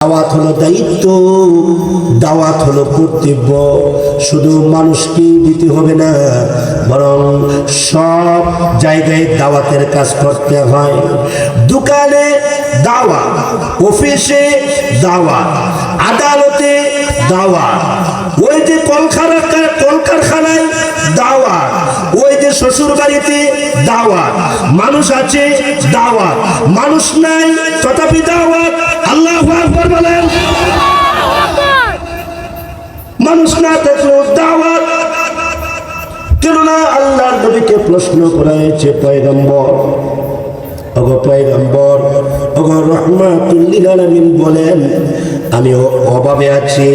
দাওয়াত হলো দায়িত্ব, দাওয়াত হলো কর্তব্য। শুধু মানুষকে দিতে হবে না, বরং সব জায়গায় দাওয়াতের কাজ করতে হয়। দোকানে দাওয়াত, অফিসে দাওয়াত, আদালতে দাওয়াত, ওই যে কলকারখানায় দাওয়াত, ওই যে শ্বশুর বাড়িতে দাওয়াত। মানুষ আছে দাওয়াত, মানুষ নাই তথাপি দাওয়াত। আল্লাহু আকবার বলেন। মানুষ না থাকলেও দাওয়াত। কেননা আল্লাহর নবীকে প্রশ্ন করা হয়েছে, পয়গম্বর, ওগো পয়গম্বর, ওগো রাহমাতুল লিল আলামিন বলেন, আমি অভাবে আছি,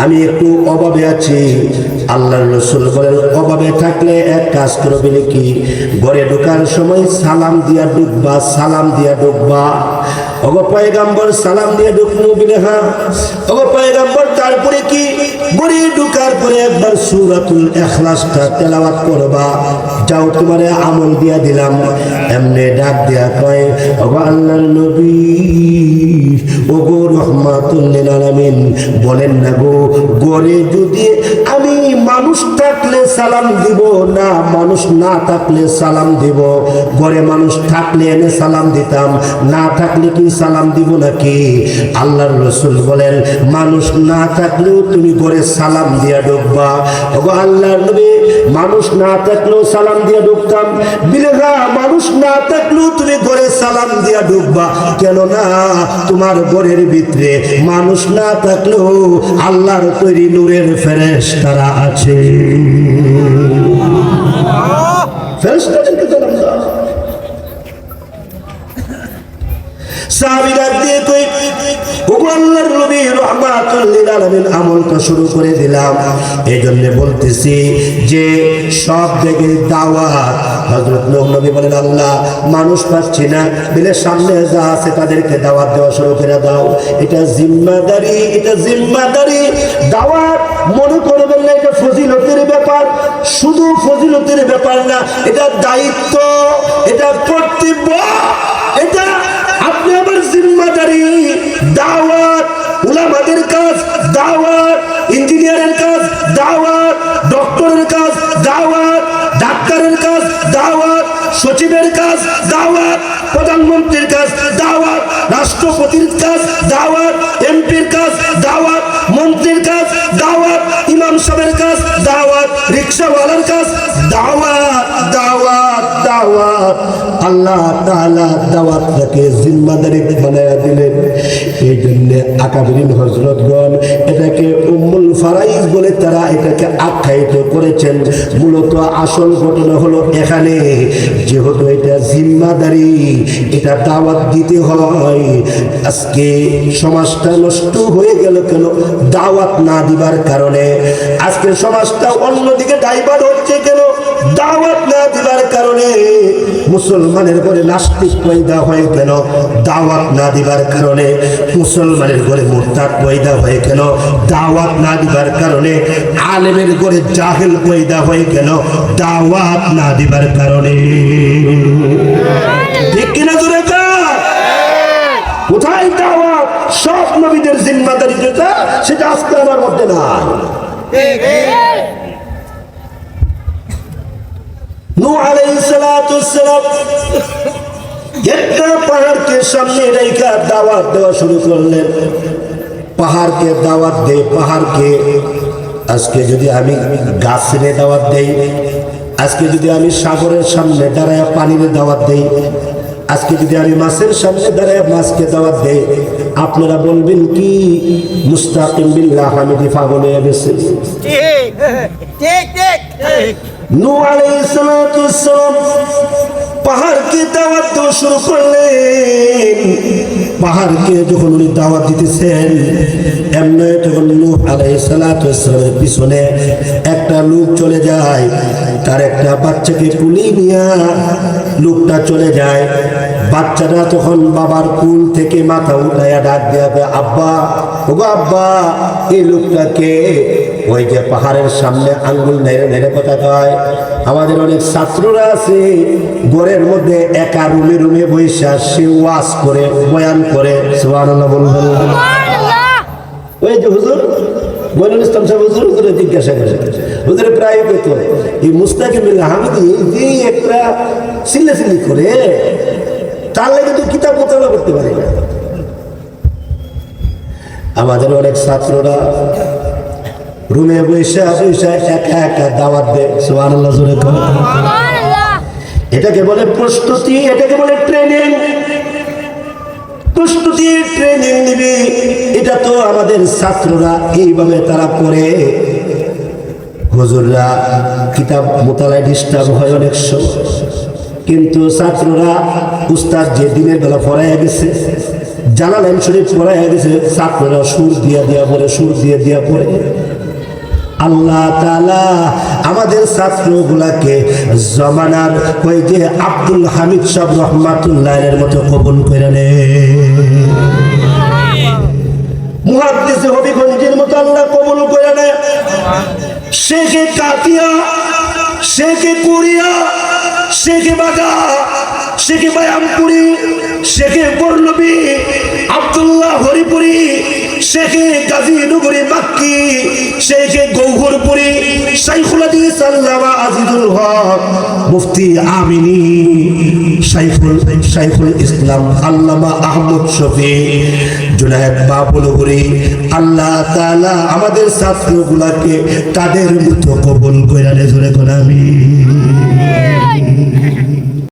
আমি একটু অভাবে আছি। আল্লাহর রাসূল বলেন, অভাবে থাকলে এক কাজ করবে নাকি, ঘরে ঢোকার সময় সালাম দিয়া ঢুকবা, সালাম দিয়া ঢুকবা। ওগো পয়গম্বর, সালাম দিয়ে ঢুকবো বলে হ্যাঁ। ওগো পয়গম্বর, তারপরে কি, ঘরে ঢোকার পরে একবার সূরাতুল ইখলাসটা তেলাওয়াত করবা। যাও, তোমারে আমল দিয়া দিলাম। এমনি ডাক দিয়া কয়, ওগো আল্লাহর নবী, ওগো রাহমাতুল লিল আলামিন বলেন না গো, ঘরে যদি আমি মানুষ থাকলে সালাম দিব না, মানুষ না থাকলে সালাম দিব? ঘরে মানুষ থাকলে এনে সালাম দিতাম, না থাকলে কি সালাম দিব নাকি? আল্লাহর রাসূল বলেন, মানুষ না থাকলেও তুমি ঘরে সালাম দিয়া ঢুকবা। ওগো আল্লাহর নবী, মানুষ না থাকলেও সালাম দিয়া ঢুকতাম। বিলেগা, মানুষ না থাকলেও তুমি ঘরে সালাম দিয়া ঢুকবা। কেননা তোমার ঘরের ভিতরে মানুষ না থাকলেও আল্লাহর তৈরি নূরের ফেরেশতারা আছে। ফেরেশতাদেরকে সালাম দাও। সাহাবীরা দিয়ে কই, ওগো আল্লাহর নবী রাহমাতুল লিল আলামিন আমলটা শুরু করে দিলাম। এইজন্য বলতেছি যে সব জায়গায় দাওয়াত। হযরত নূহ নবী বলেন, আল্লাহ মানুষ পাচ্ছি না, বিলের সামনে যা আছে তাদেরকে দাওয়াত দেওয়া শুরু করে দাও। এটা জিম্মাদারি, এটা জিম্মাদারি। দাওয়াত মনে করবেন না এটা ফজিলতের ব্যাপার, শুধু ফজিলতের ব্যাপার না, এটা দায়িত্ব, এটা কর্তব্য, এটা আপনি আমার জিম্মাদারি। দাওয়াত উলামাদের কাজ, দাওয়াত ইঞ্জিনিয়ারের কাজ, দাওয়াত ডক্টরের কাজ, দাওয়াত ডাক্তারের কাজ, দাওয়াত সচিবের কাজ, দাওয়াত প্রধানমন্ত্রীর কাজ, দাওয়াত রাষ্ট্রপতির কাজ, দাওয়াত এমপির কাজ, দাওয়াত মন্ত্রীর কাজ, দাওয়াত ইমাম সাহেবের কাজ, দাওয়াত রিকশাওয়ালার কাজ, দাওয়াত দাওয়াত দাওয়াত। আল্লাহ তাআলা দাওয়াতটাকে জিম্মাদারি বানায়া দিলেন। এই জন্য আকাবিরিন হযরতগণ এটাকে উম্মুল ফারাইজ বলে তারা এটাকে আখ্যায়িত করেছেন। মূলত আসল ঘটনা হলো এখানে, যেহেতু এটা জিম্মাদারি, এটা দাওয়াত দিতে হয়। আজকে সমাজটা নষ্ট হয়ে গেল কেন? দাওয়াত না দিবার কারণে। আজকে সমাজটা অন্যদিকে ডাইভার্ট হচ্ছে কেন? দাওয়াত না দিবার কারণে। মুসলমানের ঘরে নাস্তিক পয়দা হয় কেন? দাওয়াত না দিবার কারণে। মুসলমানের ঘরে মুরতাদ পয়দা হয় কেন? দাওয়াত না দিবার কারণে। আলেমের ঘরে জাহেল পয়দা হয় কেন? দাওয়াত না দিবার কারণে। ঠিক কিনা জোরে কা? কোথায় দাওয়াত? সব নবীদের জিম্মাদারি যেটা, সেটা আজকে আমার মধ্যে নাই। নূহ আলাইহিস সালাতু ওয়াস সালাম একটা পাহাড়কে সামনে রেখে দাওয়াত দেওয়া শুরু করলেন। পাহাড়কে দাওয়াত দেয়, পাহাড়কে। আজকে যদি আমি গাছের দাওয়াত দেই, আজকে যদি আমি সাগরের সামনে দাঁড়ায় পানির দাওয়াত দেই, আজকে যদি আমি মাছের সামনে দাঁড়ায় মাছকে দাওয়াত দেই, আপনারা বলবেন কি মুস্তাকিম বিল্লাহ হামিদি পাগল হয়ে গেছে? ঠিক ঠিক ঠিক। নূহ আলাইহিস সালাতু ওয়াস সালাম পাহাড়কে দাওয়াত দেওয়া শুরু করলেন। পাহাড়কে যখন উনি দাওয়াত দিতেছেন, এমনি তখন নূহ আলাইহিস সালাতু ওয়াস সালামের পিছনে একটা লোক চলে যায়। তার একটা বাচ্চাকে কুলি নিয়ে লোকটা চলে যায়। বাচ্চাটা তখন বাবার কুল থেকে মাথা উঠাইয়া ডাক দেবে, আব্বা, ওগো আব্বা। এই লোকটাকে ওই যে পাহাড়ের সামনে আঙ্গুল নেড়ে নেড়ে কথা কয়। আমাদের অনেক ছাত্ররা আছে ঘরের মধ্যে একা রুমে রুমে বৈশা সে ওয়াজ করে, বয়ান করে। সুবহানাল্লাহ বলবেন। ইসলাম সাহেব হুজুর জিজ্ঞাসা করে, হুজুর প্রায় কত এই মুস্তাকিমুল হামিদি যে একটা সিল্লাসিল্লি করে, তার লাগে তো কিতাব মোতালা করতে পারে না। আমাদের অনেক ছাত্ররা রুমে বৈশা বৈশা একা একা দাওয়াত দেয়, সুবহানাল্লাহ জোরে কর। এটাকে বলে প্রস্তুতি, এটাকে বলে ট্রেনিং। প্রস্তুতি ট্রেনিং নিবি, এটা তো আমাদের ছাত্ররা এইভাবে তারা করে। হুজুররা কিতাব মোতালায় ডিস্টার্ব হয় অনেক সময়, কিন্তু ছাত্ররা উস্তাদ যে দিনের বেলা পড়াইয়া গেছে, জালালাইন শরীফ পড়াইয়া গেছে, ছাত্ররা সুর দিয়া দিয়া পড়ে, সুর দিয়ে দিয়া পড়ে। আল্লাহ তাআলা আমাদের ছাত্রগুলাকে জমানার ওই যে আব্দুল হামিদ সাহেব রহমাতুল্লাহের মতো কবুল করে নে, মুহাদ্দিস হবিগঞ্জের মতো আল্লাহ কবুল করে নে, শেখে কাতিয়া, শেখে কুরিয়া, শেখে বাগা, শেখে বায়ামপুরি, শেখে বরনবী, আব্দুল্লাহ হরিপুরি, শেখে গাজীনগরী মাক্কি, শেখে গৌহরপুরি, শাইখুল হাদিস আল্লামা আজিজুল হক, মুফতি আমিনী, শাইখুল ইসলাম আল্লামা আহমদ শফি, জুনায়েদ বাবুলপুরি। আল্লাহ তাআলা আমাদের ছাত্রগুলাকে তাদের মতো কবুল করে জোরে করে আমিন।